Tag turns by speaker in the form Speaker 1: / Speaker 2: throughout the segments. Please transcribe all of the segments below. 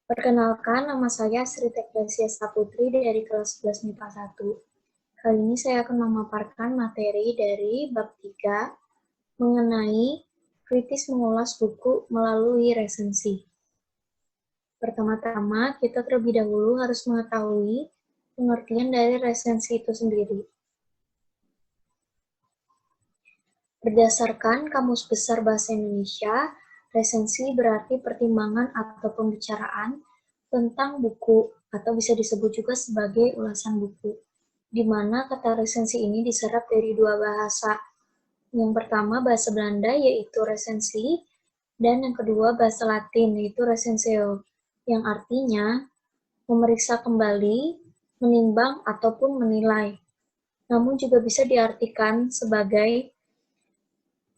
Speaker 1: Perkenalkan, nama saya Sri Teklesia Saputri dari kelas 11 MIPA 1. Kali ini saya akan memaparkan materi dari bab 3 mengenai kritis mengulas buku melalui resensi. Pertama-tama, kita terlebih dahulu harus mengetahui pengertian dari resensi itu sendiri. Berdasarkan Kamus Besar Bahasa Indonesia, resensi berarti pertimbangan atau pembicaraan tentang buku atau bisa disebut juga sebagai ulasan buku, di mana kata resensi ini diserap dari dua bahasa. Yang pertama bahasa Belanda yaitu resensi, dan yang kedua bahasa Latin yaitu recensio, yang artinya memeriksa kembali, menimbang ataupun menilai. Namun juga bisa diartikan sebagai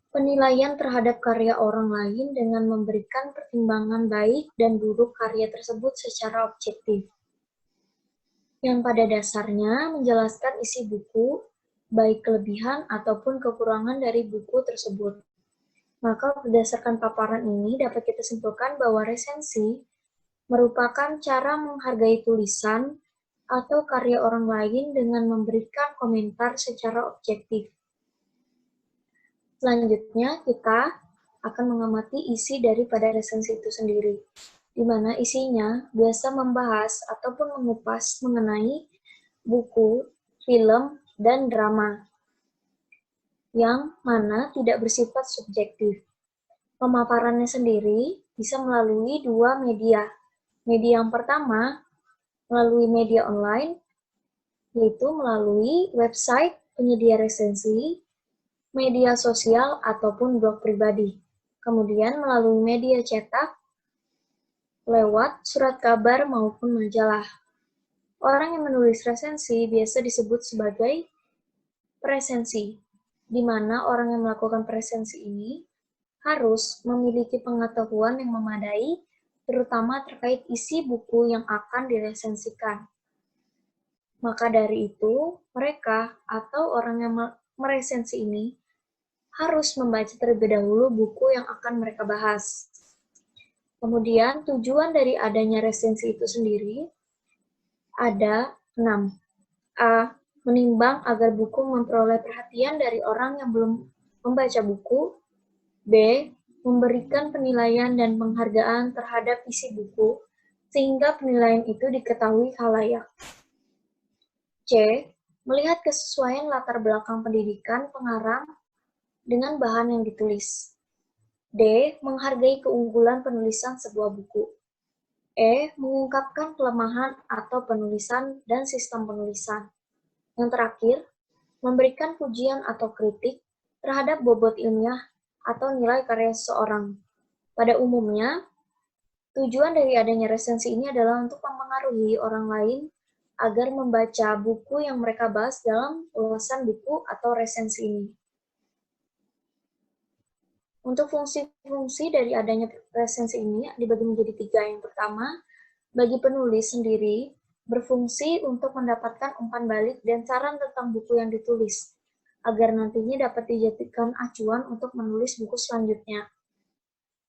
Speaker 1: penilaian terhadap karya orang lain dengan memberikan pertimbangan baik dan buruk karya tersebut secara objektif, yang pada dasarnya menjelaskan isi buku, baik kelebihan ataupun kekurangan dari buku tersebut. Maka berdasarkan paparan ini dapat kita simpulkan bahwa resensi merupakan cara menghargai tulisan atau karya orang lain dengan memberikan komentar secara objektif. Selanjutnya, kita akan mengamati isi daripada resensi itu sendiri, di mana isinya biasa membahas ataupun mengupas mengenai buku, film, dan drama, yang mana tidak bersifat subjektif. Pemaparannya sendiri bisa melalui dua media. Media yang pertama, melalui media online, yaitu melalui website penyedia resensi, media sosial, ataupun blog pribadi. Kemudian melalui media cetak, lewat surat kabar maupun majalah. Orang yang menulis resensi biasa disebut sebagai presensi, di mana orang yang melakukan presensi ini harus memiliki pengetahuan yang memadai, terutama terkait isi buku yang akan diresensikan. Maka dari itu, mereka atau orang yang meresensi ini harus membaca terlebih dahulu buku yang akan mereka bahas. Kemudian, tujuan dari adanya resensi itu sendiri ada 6. A. Menimbang agar buku memperoleh perhatian dari orang yang belum membaca buku. B. Memberikan penilaian dan penghargaan terhadap isi buku, sehingga penilaian itu diketahui khalayak. C. Melihat kesesuaian latar belakang pendidikan pengarang dengan bahan yang ditulis. D. Menghargai keunggulan penulisan sebuah buku. E. Mengungkapkan kelemahan atau penulisan dan sistem penulisan. Yang terakhir, memberikan pujian atau kritik terhadap bobot ilmiah atau nilai karya seseorang. Pada umumnya, tujuan dari adanya resensi ini adalah untuk mempengaruhi orang lain agar membaca buku yang mereka bahas dalam ulasan buku atau resensi ini. Untuk fungsi-fungsi dari adanya resensi ini dibagi menjadi 3. Yang pertama, bagi penulis sendiri, berfungsi untuk mendapatkan umpan balik dan saran tentang buku yang ditulis, agar nantinya dapat dijadikan acuan untuk menulis buku selanjutnya.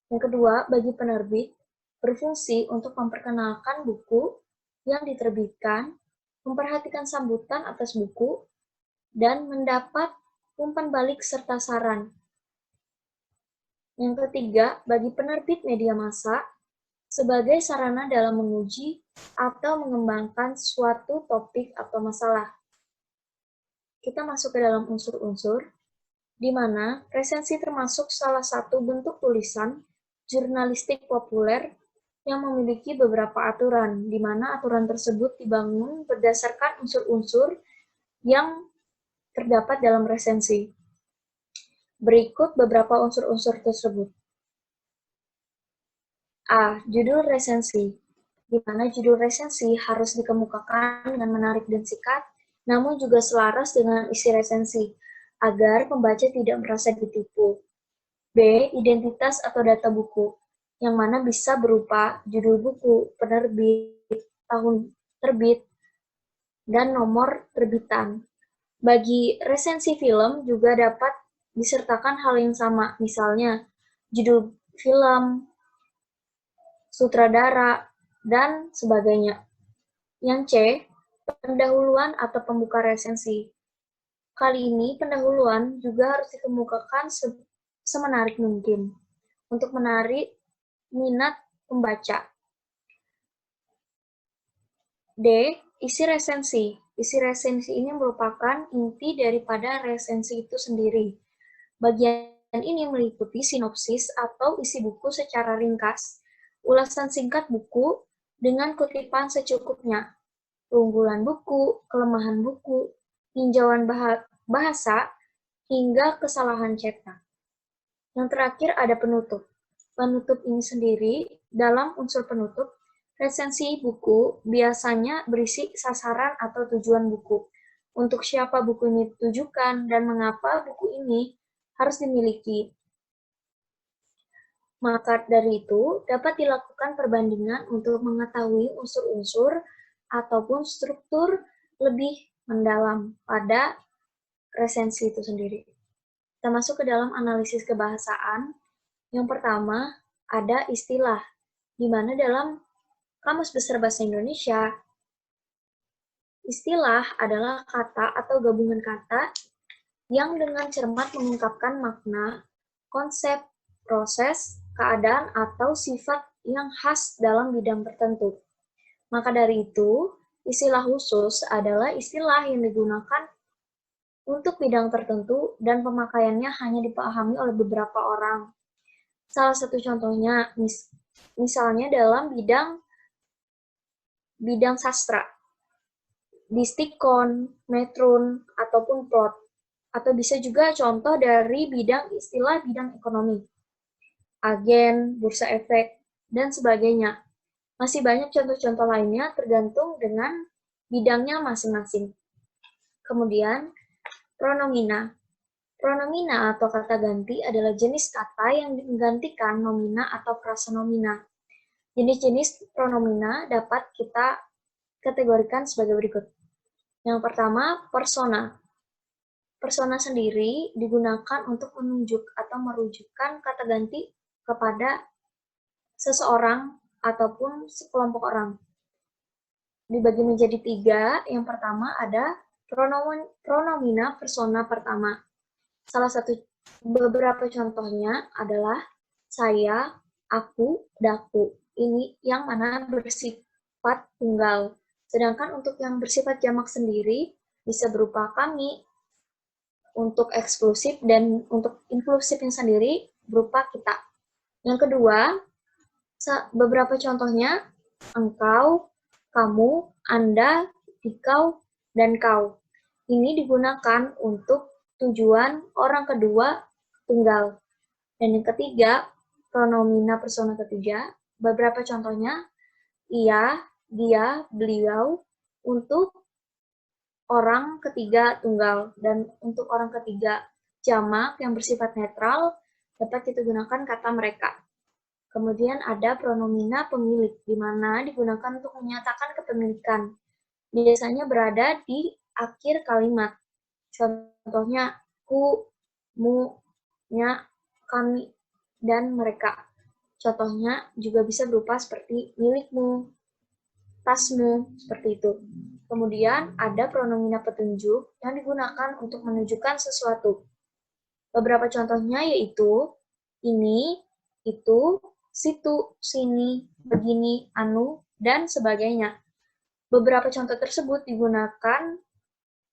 Speaker 1: Yang kedua, bagi penerbit, berfungsi untuk memperkenalkan buku yang diterbitkan, memperhatikan sambutan atas buku, dan mendapat umpan balik serta saran. Yang ketiga, bagi penerbit media massa, sebagai sarana dalam menguji atau mengembangkan suatu topik atau masalah. Kita masuk ke dalam unsur-unsur, di mana resensi termasuk salah satu bentuk tulisan jurnalistik populer yang memiliki beberapa aturan, di mana aturan tersebut dibangun berdasarkan unsur-unsur yang terdapat dalam resensi. Berikut beberapa unsur-unsur tersebut. A. Judul resensi, di mana judul resensi harus dikemukakan dengan menarik dan singkat, namun juga selaras dengan isi resensi, agar pembaca tidak merasa ditipu. B. Identitas atau data buku, yang mana bisa berupa judul buku, penerbit, tahun terbit, dan nomor terbitan. Bagi resensi film juga dapat disertakan hal yang sama, misalnya judul film, sutradara, dan sebagainya. Yang C, pendahuluan atau pembuka resensi. Kali ini pendahuluan juga harus dikemukakan semenarik mungkin untuk menarik minat pembaca. D. Isi resensi. Isi resensi ini merupakan inti daripada resensi itu sendiri. Bagian ini meliputi sinopsis atau isi buku secara ringkas, ulasan singkat buku dengan kutipan secukupnya, keunggulan buku, kelemahan buku, tinjauan bahasa, hingga kesalahan cetak. Yang terakhir ada penutup. Penutup ini sendiri, dalam unsur penutup, resensi buku biasanya berisi sasaran atau tujuan buku, untuk siapa buku ini ditujukan, dan mengapa buku ini harus dimiliki. Maka dari itu, dapat dilakukan perbandingan untuk mengetahui unsur-unsur ataupun struktur lebih mendalam pada resensi itu sendiri. Kita masuk ke dalam analisis kebahasaan. Yang pertama, ada istilah, di mana dalam Kamus Besar Bahasa Indonesia, istilah adalah kata atau gabungan kata yang dengan cermat mengungkapkan makna, konsep, proses, keadaan, atau sifat yang khas dalam bidang tertentu. Maka dari itu, istilah khusus adalah istilah yang digunakan untuk bidang tertentu dan pemakaiannya hanya dipahami oleh beberapa orang. Salah satu contohnya, misalnya dalam bidang sastra, distikon, metrun, ataupun plot. Atau bisa juga contoh dari istilah bidang ekonomi, agen, bursa efek, dan sebagainya. Masih banyak contoh-contoh lainnya tergantung dengan bidangnya masing-masing. Kemudian, pronomina. Pronomina atau kata ganti adalah jenis kata yang menggantikan nomina atau prasenomina. Jenis-jenis pronomina dapat kita kategorikan sebagai berikut. Yang pertama, persona. Persona sendiri digunakan untuk menunjuk atau merujukkan kata ganti kepada seseorang ataupun sekelompok orang. Dibagi menjadi 3. Yang pertama ada pronomina persona pertama. Salah satu beberapa contohnya adalah saya, aku, daku. Ini yang mana bersifat tunggal. Sedangkan untuk yang bersifat jamak sendiri bisa berupa kami, untuk eksklusif, dan untuk inklusifnya sendiri berupa kita. Yang kedua, beberapa contohnya engkau, kamu, Anda, dikau, dan kau. Ini digunakan untuk tujuan orang kedua tunggal. Dan yang ketiga, pronomina persona ketiga, beberapa contohnya ia, dia, beliau, untuk orang ketiga tunggal, dan untuk orang ketiga jamak yang bersifat netral dapat kita gunakan kata mereka. Kemudian ada pronomina pemilik, di mana digunakan untuk menyatakan kepemilikan. Biasanya berada di akhir kalimat. Contohnya ku, mu, nya, kami, dan mereka. Contohnya juga bisa berupa seperti milikmu, tasmu, seperti itu. Kemudian ada pronomina petunjuk yang digunakan untuk menunjukkan sesuatu. Beberapa contohnya yaitu ini, itu, situ, sini, begini, anu, dan sebagainya. Beberapa contoh tersebut digunakan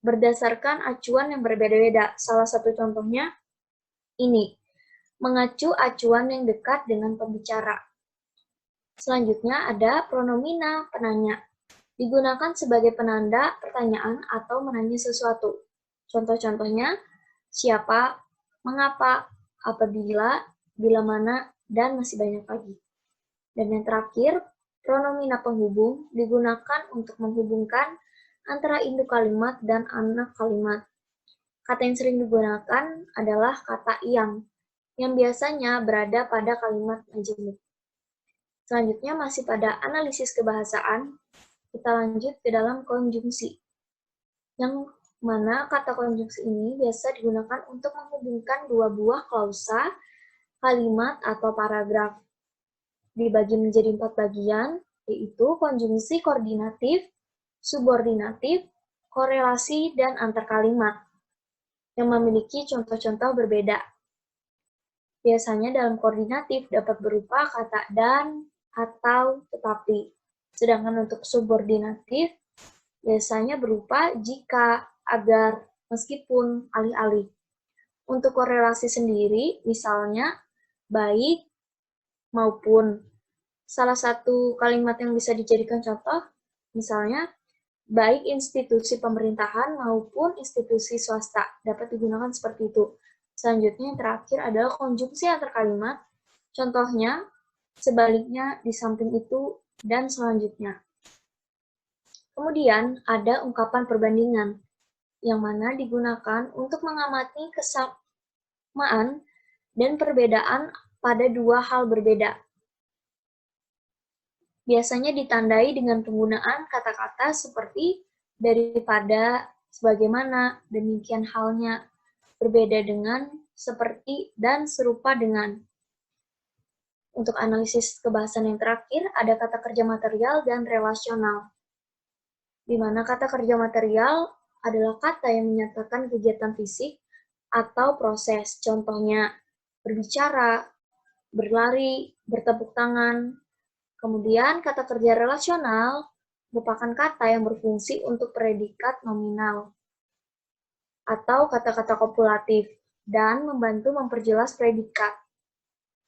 Speaker 1: berdasarkan acuan yang berbeda-beda. Salah satu contohnya ini, mengacu acuan yang dekat dengan pembicara. Selanjutnya ada pronomina penanya. Digunakan sebagai penanda pertanyaan atau menanya sesuatu. Contoh-contohnya, siapa, mengapa, apabila, bila mana, dan masih banyak lagi. Dan yang terakhir, pronomina penghubung digunakan untuk menghubungkan antara induk kalimat dan anak kalimat. Kata yang sering digunakan adalah kata yang biasanya berada pada kalimat majemuk. Selanjutnya masih pada analisis kebahasaan, kita lanjut ke dalam konjungsi. Yang mana kata konjungsi ini biasa digunakan untuk menghubungkan dua buah klausa, kalimat, atau paragraf. Dibagi menjadi 4 bagian, yaitu konjungsi koordinatif, subordinatif, korelasi, dan antar kalimat, yang memiliki contoh-contoh berbeda. Biasanya dalam koordinatif dapat berupa kata dan, atau, tetapi. Sedangkan untuk subordinatif biasanya berupa jika, agar, meskipun, alih-alih. Untuk korelasi sendiri, misalnya baik maupun. Salah satu kalimat yang bisa dijadikan contoh, misalnya baik institusi pemerintahan maupun institusi swasta dapat digunakan seperti itu. Selanjutnya yang terakhir adalah konjungsi antar kalimat. Contohnya, sebaliknya, di samping itu, dan selanjutnya. Kemudian ada ungkapan perbandingan, yang mana digunakan untuk mengamati kesamaan dan perbedaan pada dua hal berbeda. Biasanya ditandai dengan penggunaan kata-kata seperti daripada, sebagaimana, demikian halnya, berbeda dengan, seperti, dan serupa dengan. Untuk analisis kebahasan yang terakhir, ada kata kerja material dan relasional. Di mana kata kerja material adalah kata yang menyatakan kegiatan fisik atau proses. Contohnya, berbicara, berlari, bertepuk tangan. Kemudian, kata kerja relasional merupakan kata yang berfungsi untuk predikat nominal atau kata-kata kopulatif dan membantu memperjelas predikat.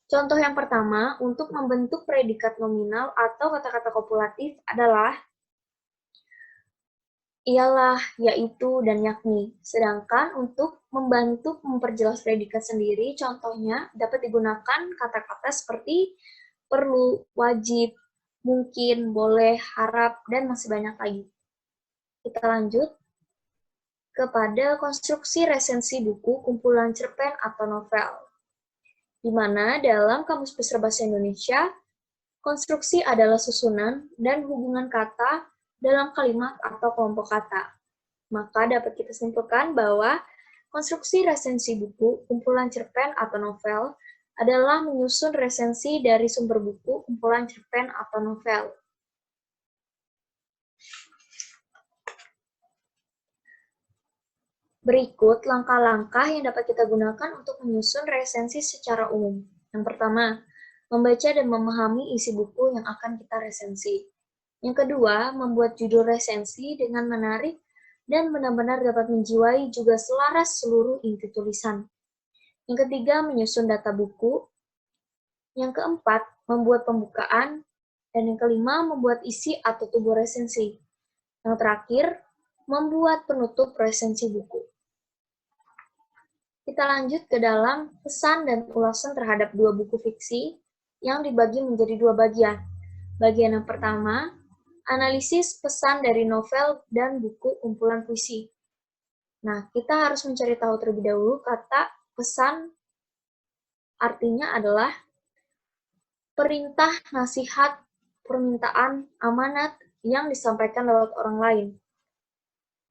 Speaker 1: Contoh yang pertama, untuk membentuk predikat nominal atau kata-kata kopulatif adalah ialah, yaitu, dan yakni. Sedangkan untuk membantu memperjelas predikat sendiri, contohnya dapat digunakan kata-kata seperti perlu, wajib, mungkin, boleh, harap, dan masih banyak lagi. Kita lanjut kepada konstruksi resensi buku, kumpulan cerpen, atau novel. Di mana dalam Kamus Besar Bahasa Indonesia, konstruksi adalah susunan dan hubungan kata dalam kalimat atau kelompok kata. Maka dapat kita simpulkan bahwa konstruksi resensi buku, kumpulan cerpen, atau novel adalah menyusun resensi dari sumber buku, kumpulan cerpen, atau novel. Berikut langkah-langkah yang dapat kita gunakan untuk menyusun resensi secara umum. Yang pertama, membaca dan memahami isi buku yang akan kita resensi. Yang kedua, membuat judul resensi dengan menarik dan benar-benar dapat menjiwai juga selaras seluruh inti tulisan. Yang ketiga, menyusun data buku. Yang keempat, membuat pembukaan. Dan yang kelima, membuat isi atau tubuh resensi. Yang terakhir, membuat penutup resensi buku. Kita lanjut ke dalam pesan dan ulasan terhadap dua buku fiksi yang dibagi menjadi dua bagian. Bagian yang pertama, analisis pesan dari novel dan buku kumpulan puisi. Nah, kita harus mencari tahu terlebih dahulu kata pesan artinya adalah perintah, nasihat, permintaan, amanat yang disampaikan lewat orang lain.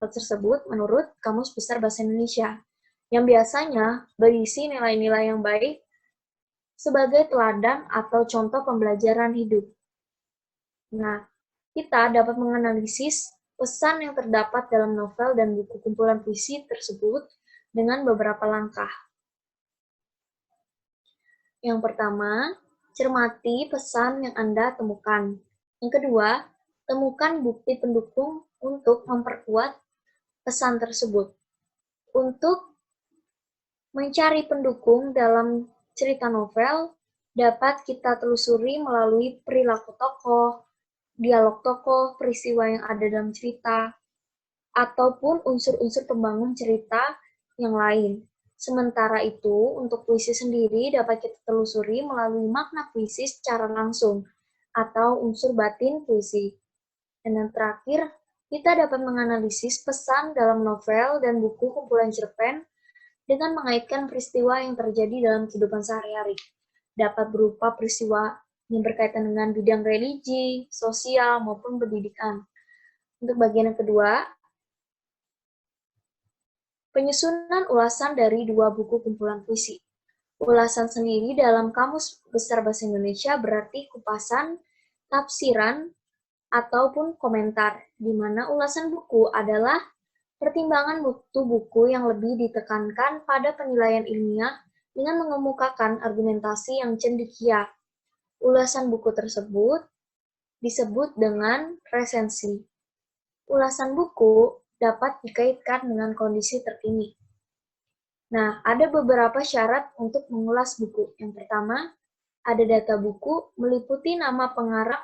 Speaker 1: Hal tersebut menurut Kamus Besar Bahasa Indonesia, yang biasanya berisi nilai-nilai yang baik sebagai teladan atau contoh pembelajaran hidup. Nah, kita dapat menganalisis pesan yang terdapat dalam novel dan buku kumpulan puisi tersebut dengan beberapa langkah. Yang pertama, cermati pesan yang Anda temukan. Yang kedua, temukan bukti pendukung untuk memperkuat pesan tersebut. Untuk mencari pendukung dalam cerita novel dapat kita telusuri melalui perilaku tokoh, dialog tokoh, peristiwa yang ada dalam cerita, ataupun unsur-unsur pembangun cerita yang lain. Sementara itu, untuk puisi sendiri dapat kita telusuri melalui makna puisi secara langsung, atau unsur batin puisi. Dan yang terakhir, kita dapat menganalisis pesan dalam novel dan buku kumpulan cerpen dengan mengaitkan peristiwa yang terjadi dalam kehidupan sehari-hari. Dapat berupa peristiwa yang berkaitan dengan bidang religi, sosial, maupun pendidikan. Untuk bagian yang kedua, penyusunan ulasan dari dua buku kumpulan puisi. Ulasan sendiri dalam Kamus Besar Bahasa Indonesia berarti kupasan tafsiran, ataupun komentar, di mana ulasan buku adalah pertimbangan mutu buku yang lebih ditekankan pada penilaian ilmiah dengan mengemukakan argumentasi yang cendekia. Ulasan buku tersebut disebut dengan resensi. Ulasan buku dapat dikaitkan dengan kondisi terkini. Nah, ada beberapa syarat untuk mengulas buku. Yang pertama, ada data buku meliputi nama pengarang,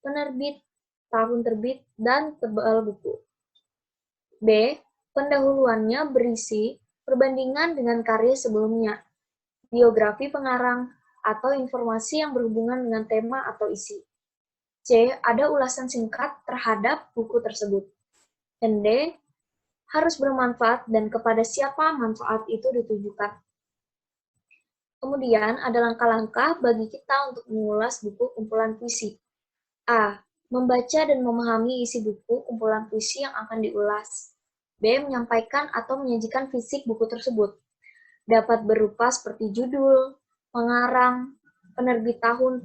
Speaker 1: penerbit, tahun terbit, dan tebal buku. B. Pendahuluannya berisi perbandingan dengan karya sebelumnya, biografi pengarang, atau informasi yang berhubungan dengan tema atau isi. C. Ada ulasan singkat terhadap buku tersebut. Dan D. Harus bermanfaat dan kepada siapa manfaat itu ditujukan. Kemudian ada langkah-langkah bagi kita untuk mengulas buku kumpulan puisi. A. Membaca dan memahami isi buku kumpulan puisi yang akan diulas. B. Menyampaikan atau menyajikan fisik buku tersebut. Dapat berupa seperti judul, pengarang, penerbit tahun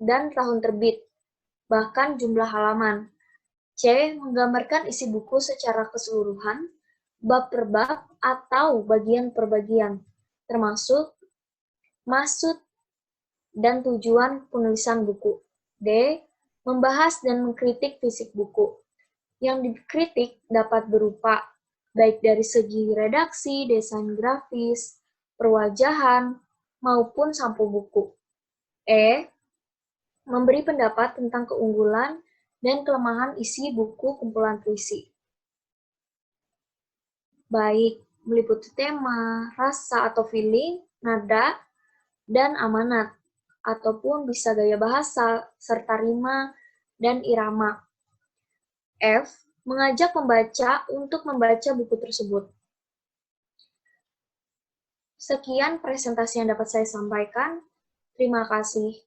Speaker 1: dan tahun terbit, bahkan jumlah halaman. C. Menggambarkan isi buku secara keseluruhan, bab per bab, atau bagian per bagian, termasuk maksud dan tujuan penulisan buku. D. Membahas dan mengkritik fisik buku. Yang dikritik dapat berupa baik dari segi redaksi, desain grafis, perwajahan, maupun sampul buku. E. Memberi pendapat tentang keunggulan dan kelemahan isi buku kumpulan puisi. Baik meliputi tema, rasa atau feeling, nada, dan amanat, ataupun bisa gaya bahasa, serta rima dan irama. F. Mengajak pembaca untuk membaca buku tersebut. Sekian presentasi yang dapat saya sampaikan. Terima kasih.